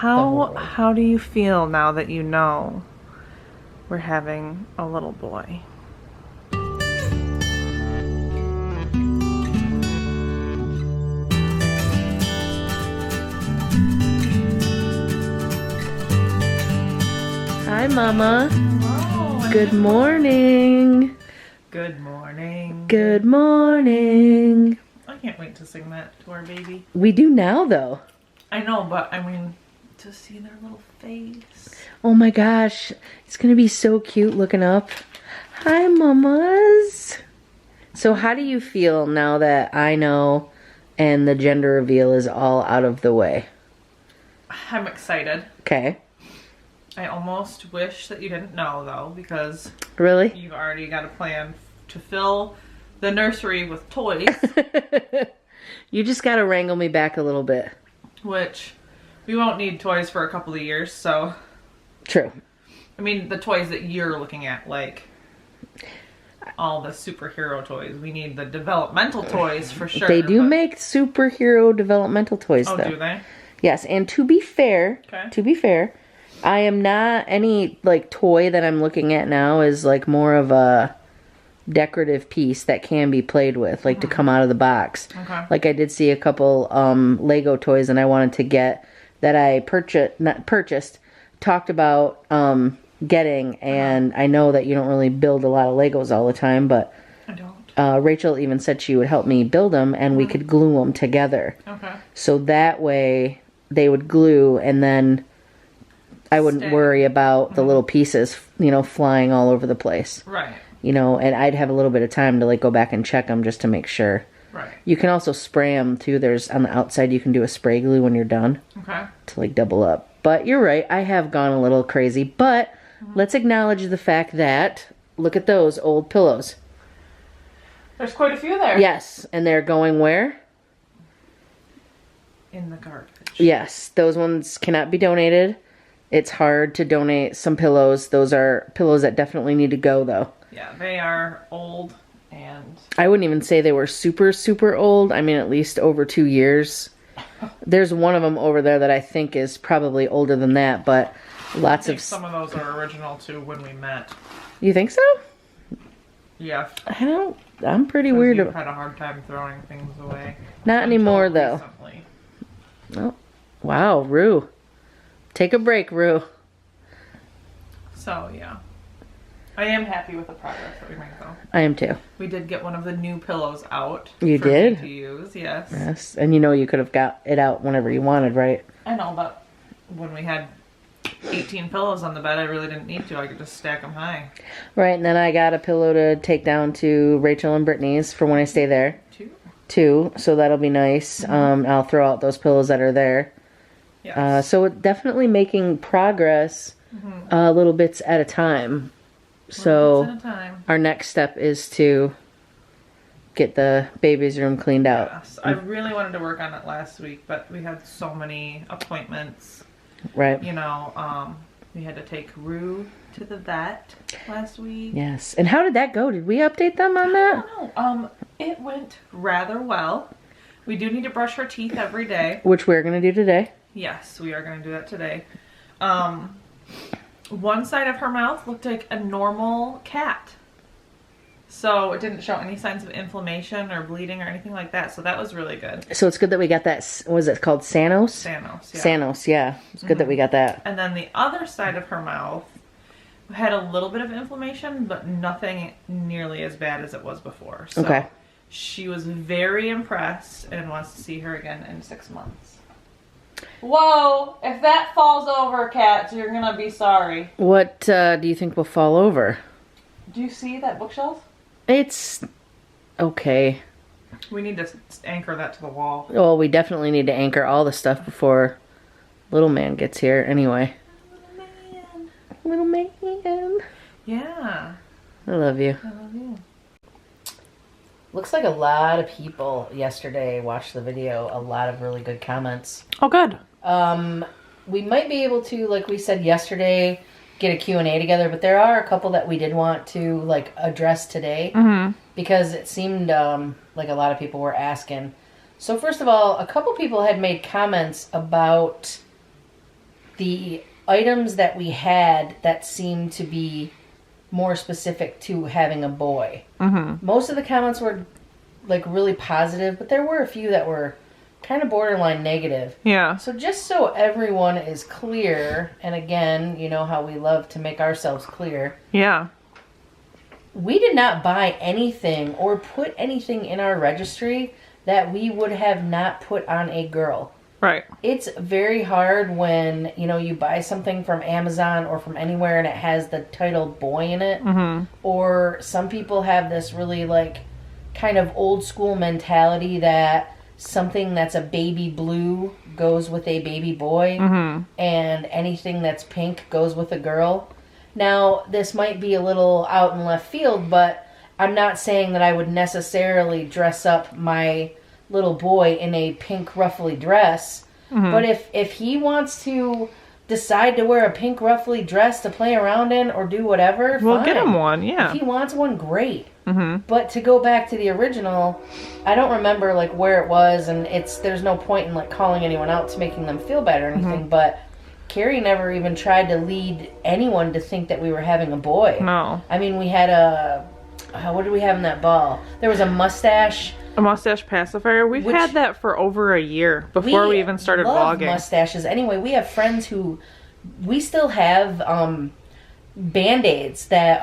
How do you feel now that you know we're having a little boy? Hi, Mama. Hello. Good morning. Good morning. Good morning. I can't wait to sing that to our baby. We do now, though. I know, but I mean, to see their little face. Oh my gosh. It's going to be so cute looking up. Hi, Mamas. So how do you feel now that I know and the gender reveal is all out of the way? I'm excited. Okay. I almost wish that you didn't know, though, because Really? you've already got a plan to fill the nursery with toys, You just got to wrangle me back a little bit. which we won't need toys for a couple of years, so... True. I mean, the toys that you're looking at, like all the superhero toys. We need the developmental toys for sure. They do make superhero developmental toys, Oh, though. do they? Yes, and to be fair, I am not any like toy that I'm looking at now is like more of a decorative piece that can be played with, like to come out of the box. Okay. Like I did see a couple Lego toys and I wanted to get that I talked about getting, and I know that you don't really build a lot of Legos all the time, but I don't. Rachel even said she would help me build them and we could glue them together. Okay. So that way they would glue and then I wouldn't worry about the little pieces, flying all over the place. Right. And I'd have a little bit of time to like go back and check them just to make sure. Right. You can also spray them too. There's on the outside you can do a spray glue when you're done. Okay. To like double up. But you're right, I have gone a little crazy. But let's acknowledge the fact that, look at those old pillows. There's quite a few there. Yes, and they're going where? In the garbage. Yes, those ones cannot be donated. It's hard to donate some pillows. Those are pillows that definitely need to go, though. Yeah, they are old and... I wouldn't even say they were super, super old. I mean, at least over 2 years. There's one of them over there that I think is probably older than that, but lots of... some of those are original to when we met. You think so? Yeah. I'm pretty weird. You've had a hard time throwing things away. Not anymore, though. Recently. Oh, wow, Rue. Take a break, Rue. So, yeah. I am happy with the progress that we made, though. I am too. We did get one of the new pillows out. You for did? me to use, yes. Yes, and you could have got it out whenever you wanted, right? I know, but when we had 18 pillows on the bed, I really didn't need to. I could just stack them high. Right, and then I got a pillow to take down to Rachel and Brittany's for when I stay there. Two, so that'll be nice. I'll throw out those pillows that are there. Yes. So it's definitely making progress little bits at a time. So Little bits at a time. Our next step is to get the baby's room cleaned out. Yes, I really wanted to work on it last week, but we had so many appointments. Right. We had to take Rue to the vet last week. Yes. And how did that go? Did we update them on that? I don't know. It went rather well. We do need to brush her teeth every day. Which we're going to do today. Yes, we are going to do that today. One side of her mouth looked like a normal cat. So it didn't show any signs of inflammation or bleeding or anything like that. So that was really good. So it's good that we got that. What was it called? Sanos? Sanos, yeah. Sanos, yeah. It's good that we got that. And then the other side of her mouth had a little bit of inflammation, but nothing nearly as bad as it was before. So okay. She was very impressed and wants to see her again in 6 months. Whoa! If that falls over, cats, you're gonna be sorry. What do you think will fall over? Do you see that bookshelf? It's okay. We need to anchor that to the wall. Well, we definitely need to anchor all the stuff before little man gets here anyway. Little man. Yeah. I love you. I love you. Looks like a lot of people yesterday watched the video. A lot of really good comments. Oh, good. We might be able to, like we said yesterday, get a Q&A together, but there are a couple that we did want to like address today because it seemed like a lot of people were asking. So first of all, a couple people had made comments about the items that we had that seemed to be more specific to having a boy. Mm-hmm. Most of the comments were like really positive, but there were a few that were kind of borderline negative. Yeah. So just so everyone is clear, and again, you know how we love to make ourselves clear. Yeah. We did not buy anything or put anything in our registry that we would have not put on a girl. Right. It's very hard when, you know, you buy something from Amazon or from anywhere and it has the title boy in it. Mm-hmm. Or some people have this really, like, kind of old school mentality that something that's a baby blue goes with a baby boy. Mm-hmm. And anything that's pink goes with a girl. Now, this might be a little out in left field, but I'm not saying that I would necessarily dress up my little boy in a pink ruffly dress. Mm-hmm. But if he wants to decide to wear a pink ruffly dress to play around in or do whatever, we'll fine. Get him one, yeah. If he wants one, great. Mm-hmm. But to go back to the original, I don't remember like where it was, and there's no point in like calling anyone out to making them feel bad or anything, mm-hmm. but Cari never even tried to lead anyone to think that we were having a boy. No. I mean, we had what did we have in that ball? There was a mustache. A mustache pacifier. We've had that for over a year before we even started vlogging. Mustaches. Anyway, we have friends who we still have Band-Aids that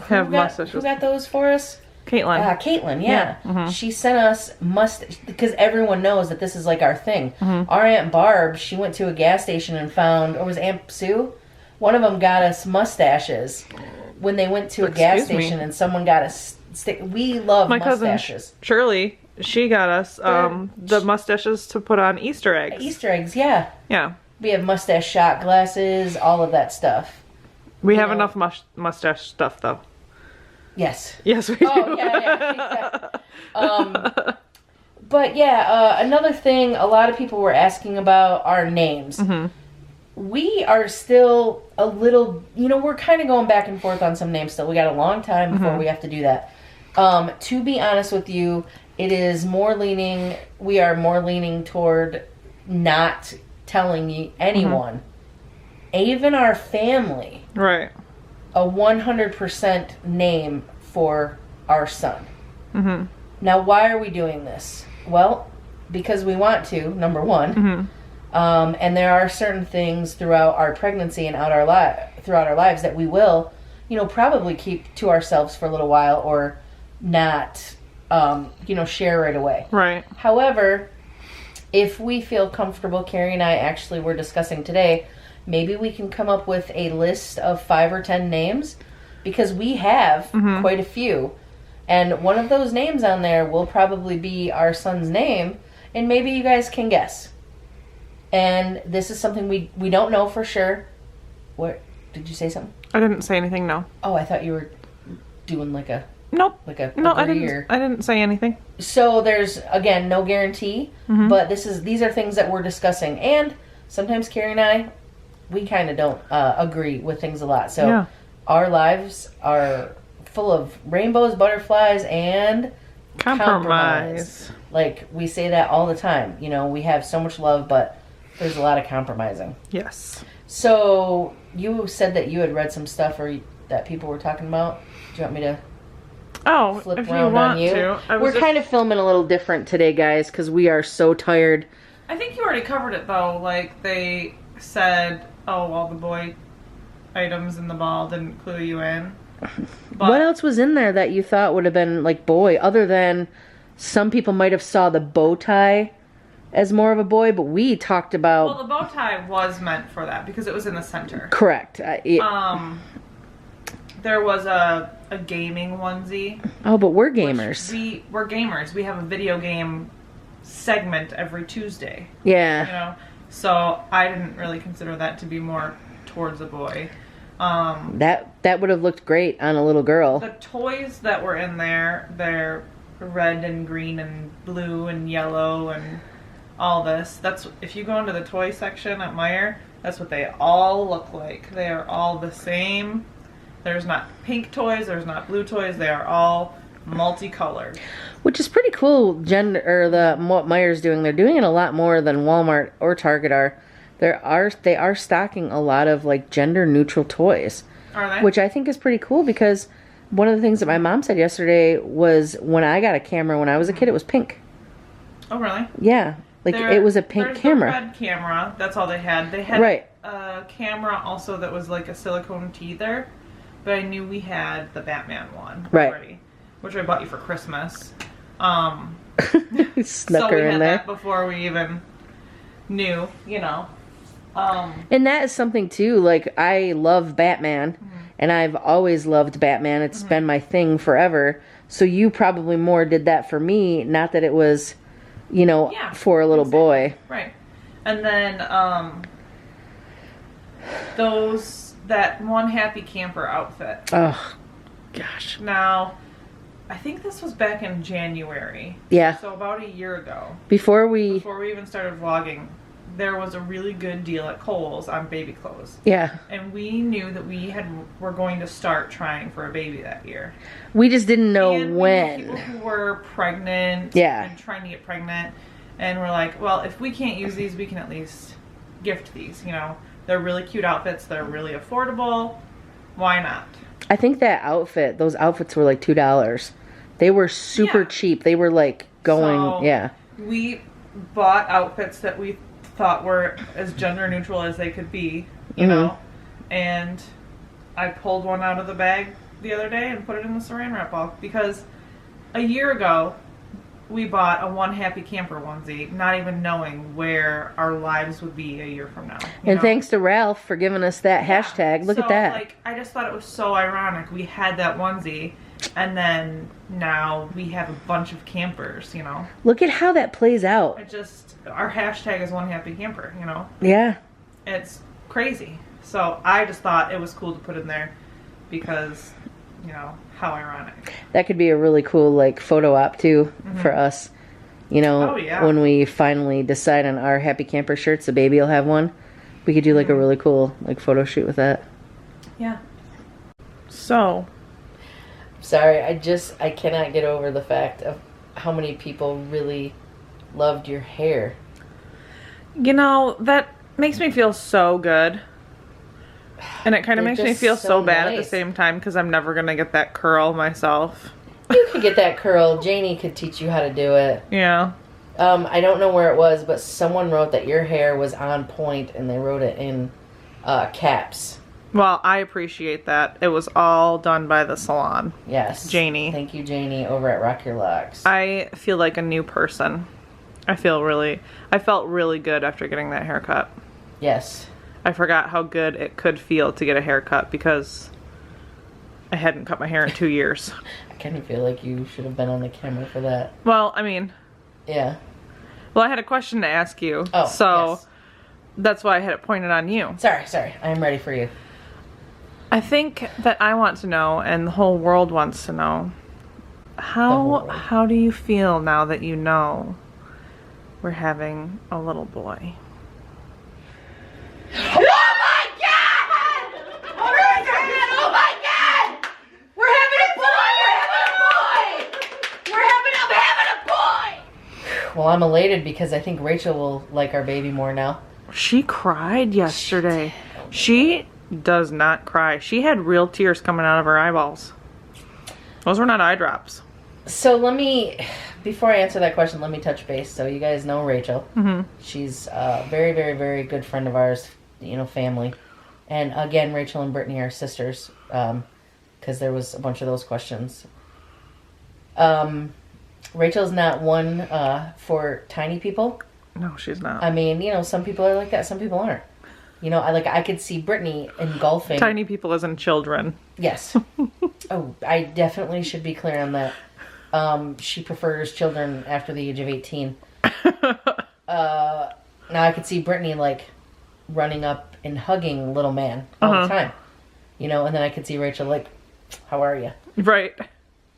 mustaches. Who got those for us? Caitlin. Caitlin, yeah. Mm-hmm. She sent us because everyone knows that this is like our thing. Mm-hmm. Our Aunt Barb, she went to a gas station and found, or was Aunt Sue? One of them got us mustaches when they went to a gas station and someone got us we love my mustaches. Cousin Shirley, she got us the mustaches to put on Easter eggs. Easter eggs, yeah. Yeah. We have mustache shot glasses, all of that stuff. We have enough mustache stuff, though. Yes. Yes, we do. Oh, yeah. But yeah, another thing a lot of people were asking about our names. Mm-hmm. We are still a little, we're kind of going back and forth on some names still. We got a long time before we have to do that. To be honest with you, we are more leaning toward not telling anyone, even our family, right, a 100% name for our son. Mm-hmm. Now, why are we doing this? Well, because we want to, number one. Mm-hmm. And there are certain things throughout our pregnancy and throughout our lives that we will, probably keep to ourselves for a little while or not, share right away. Right. However, if we feel comfortable, Cari and I actually were discussing today, maybe we can come up with a list of 5 or 10 names because we have quite a few. And one of those names on there will probably be our son's name, and maybe you guys can guess. And this is something we don't know for sure. What did you say something? I didn't say anything, no. Oh, I thought you were doing like a nope. Like a no, I didn't say anything. So there's again no guarantee, but these are things that we're discussing, and sometimes Cari and I we kind of don't agree with things a lot. So our lives are full of rainbows, butterflies, and compromise. Like we say that all the time. We have so much love, but there's a lot of compromising. Yes. So you said that you had read some stuff or that people were talking about. Do you want me to flip if around you want on you? to. We're kind of filming a little different today, guys, because we are so tired. I think you already covered it, though. Like, they said, all the boy items in the ball didn't clue you in. But what else was in there that you thought would have been, like, boy, other than some people might have saw the bow tie as more of a boy, but we talked about... Well, the bow tie was meant for that because it was in the center. Correct. There was a gaming onesie. Oh, but we're gamers. We're gamers. We have a video game segment every Tuesday. Yeah. So I didn't really consider that to be more towards a boy. That would have looked great on a little girl. The toys that were in there, they're red and green and blue and yellow and all this. That's if you go into the toy section at Meijer, that's what they all look like. They are all the same. There's not pink toys, there's not blue toys, they are all multicolored. Which is pretty cool, what Meijer's doing. They're doing it a lot more than Walmart or Target are. They are stocking a lot of like gender neutral toys. Are they? Which I think is pretty cool because one of the things that my mom said yesterday was when I got a camera when I was a kid, it was pink. Oh, really? Yeah. Like it was a pink camera. There's the red camera. That's all they had. They had a camera also that was like a silicone teether. But I knew we had the Batman one already. Which I bought you for Christmas. Snuck her in there. That before we even knew, you know. And that is something too, like I love Batman and I've always loved Batman. It's been my thing forever. So you probably more did that for me, not that it was, you know, for a little boy. Right. And then that one Happy Camper outfit. Oh gosh. Now I think this was back in January. Yeah. So about a year ago. Before we even started vlogging, there was a really good deal at Kohl's on baby clothes. Yeah. And we knew that were going to start trying for a baby that year. We just didn't know and when. People who were pregnant and trying to get pregnant. And we're like, well, if we can't use these, we can at least gift these, you know. They're really cute outfits. They're really affordable. Why not? I think those outfits were like $2. They were super cheap. They were like going, We bought outfits that we thought were as gender neutral as they could be, you know. And I pulled one out of the bag the other day and put it in the saran wrap ball because a year ago we bought a One Happy Camper onesie, not even knowing where our lives would be a year from now. And thanks to Ralph for giving us that hashtag. Look at that. Like, I just thought it was so ironic. We had that onesie, and then now we have a bunch of campers, you know. Look at how that plays out. Our hashtag is One Happy Camper, you know. Yeah. It's crazy. So I just thought it was cool to put in there because, you know, how ironic. That could be a really cool like photo op too for us. You know, when we finally decide on our Happy Camper shirts, the baby will have one. We could do like a really cool like photo shoot with that. Yeah. So, sorry, I cannot get over the fact of how many people really loved your hair. You know, that makes me feel so good. And it kind of makes me feel so bad at the same time because I'm never going to get that curl myself. You could get that curl. Janie could teach you how to do it. Yeah. I don't know where it was, but someone wrote that your hair was on point and they wrote it in caps. Well, I appreciate that. It was all done by the salon. Yes. Janie. Thank you, Janie, over at Rock Your Locks. I feel like a new person. I felt really good after getting that haircut. Yes. I forgot how good it could feel to get a haircut because I hadn't cut my hair in 2 years. I kind of feel like you should have been on the camera for that. Well, I mean... Yeah. Well, I had a question to ask you. Oh, so that's why I had it pointed on you. Sorry. I am ready for you. I think that I want to know, and the whole world wants to know, how do you feel now that you know we're having a little boy? Oh my God! Oh my God! We're having a boy! We're having a boy! Well, I'm elated because I think Rachel will like our baby more now. She cried yesterday. She does not cry. She had real tears coming out of her eyeballs. Those were not eye drops. So before I answer that question, let me touch base. So you guys know Rachel. She's a very, very, very good friend of ours, you know, family. And again, Rachel and Brittany are sisters, because there was a bunch of those questions. Rachel's not one for tiny people. No, she's not. I mean, you know, some people are like that, some people aren't. You know, I could see Brittany engulfing... Tiny people as in children. Yes. Oh, I definitely should be clear on that. She prefers children after the age of 18. Now I could see Brittany like running up and hugging little man all the time. You know, and then I could see Rachel like, how are you? Right.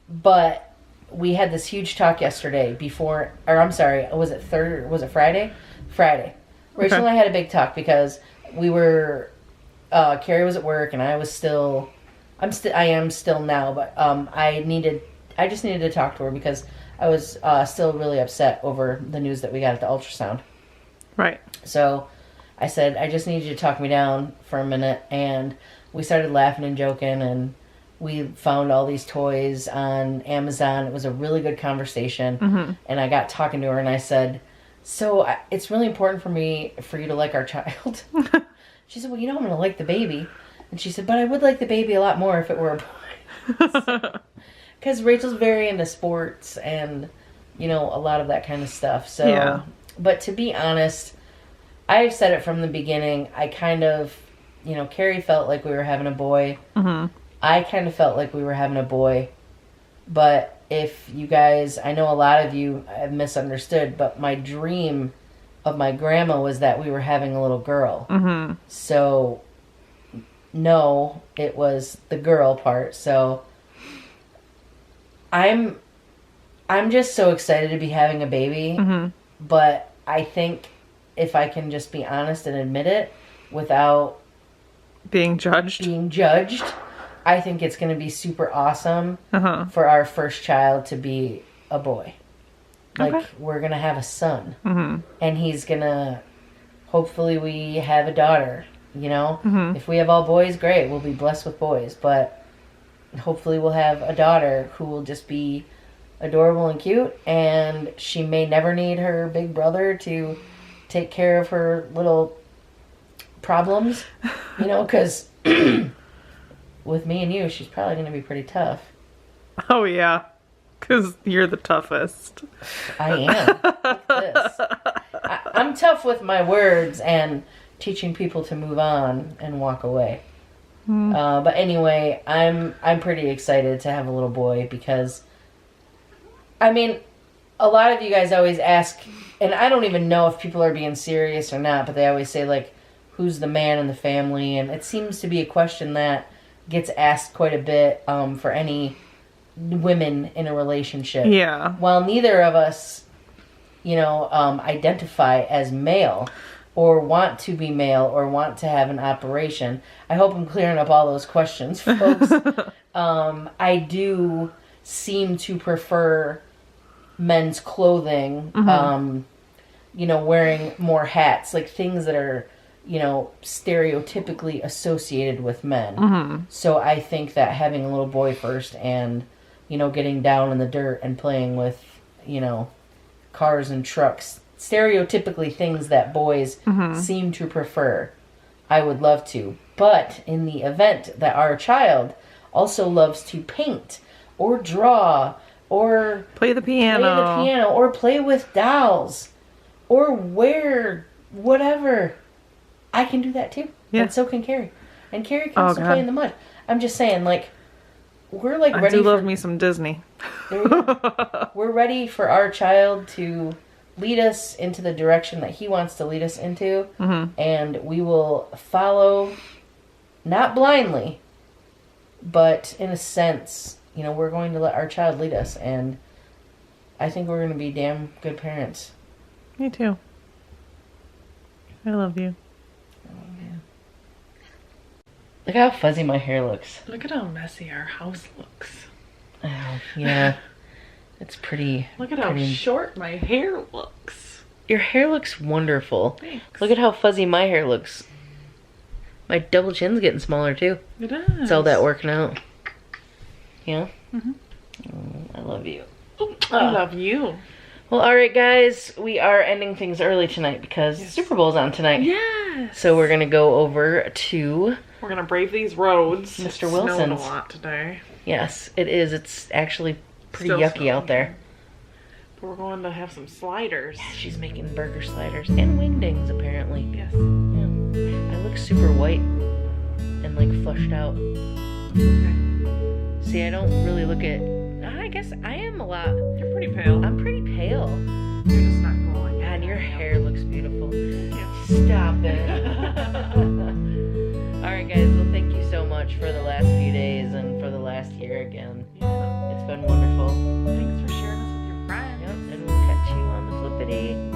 But we had this huge talk yesterday before, or I'm sorry, was it Friday? Friday. Rachel and I had a big talk because we were, Cari was at work and I am still now, but I just needed to talk to her because I was still really upset over the news that we got at the ultrasound. Right. So I said, I just need you to talk me down for a minute. And we started laughing and joking, and we found all these toys on Amazon. It was a really good conversation. And I got talking to her, and I said, so it's really important for you to like our child. She said, well, I'm going to like the baby. And she said, but I would like the baby a lot more if it were a boy. Because Rachel's very into sports and, a lot of that kind of stuff. So, yeah. But to be honest, I've said it from the beginning. I kind of, Cari felt like we were having a boy. I kind of felt like we were having a boy. But if you guys, I know a lot of you have misunderstood, but my dream of my grandma was that we were having a little girl. So, no, it was the girl part. So, I'm just so excited to be having a baby. But I think if I can just be honest and admit it without being judged, I think it's going to be super awesome for our first child to be a boy. Like, we're going to have a son. And he's going to, hopefully we have a daughter, If we have all boys, great. We'll be blessed with boys. But hopefully we'll have a daughter who will just be adorable and cute. And she may never need her big brother to take care of her little problems, because with me and you, she's probably going to be pretty tough. Oh, yeah. Because you're the toughest. I am. Look at this. I'm tough with my words and teaching people to move on and walk away. But anyway, I'm pretty excited to have a little boy because, a lot of you guys always ask, and I don't even know if people are being serious or not, but they always say, like, who's the man in the family? And it seems to be a question that gets asked quite a bit for any women in a relationship. Yeah. While neither of us, identify as male or want to be male or want to have an operation. I hope I'm clearing up all those questions, folks. I do seem to prefer men's clothing, wearing more hats, like things that are, stereotypically associated with men. So I think that having a little boy first and, getting down in the dirt and playing with, cars and trucks, stereotypically things that boys seem to prefer, I would love to. But in the event that our child also loves to paint or draw or play the piano or play with dolls or wear whatever, I can do that too. Yeah. And so can Cari. And Cari can also play in the mud. I'm just saying, like, we're like ready. I do love me some Disney. There you go. We're ready for our child to lead us into the direction that he wants to lead us into. And we will follow, not blindly, but in a sense, we're going to let our child lead us. And I think we're going to be damn good parents. Me too. I love you. Look how fuzzy my hair looks. Look at how messy our house looks. Oh, yeah. It's pretty. Look at how short my hair looks. Your hair looks wonderful. Thanks. Look at how fuzzy my hair looks. My double chin's getting smaller, too. It is. It's all that working out. Yeah? I love you. I love you. Well, alright, guys. We are ending things early tonight because Super Bowl's on tonight. Yes. So we're going to go over to... We're going to brave these roads. Mr. Wilson's. Snowing a lot today. Yes, it is. It's actually pretty yucky out there. But we're going to have some sliders. Yeah, she's making burger sliders and wingdings, apparently. Yes. Yeah. I look super white and, like, flushed out. Okay. See, I don't really look at... I guess I am a lot... You're pretty pale. I'm pretty pale. You're just not glowing. And your hair looks beautiful. Yeah. Stop it. Alright, guys. Well, thank you so much for the last few days and for the last year again. Yeah. It's been wonderful. Thanks for sharing us with your friends. Yep, and we'll catch you on the flippity.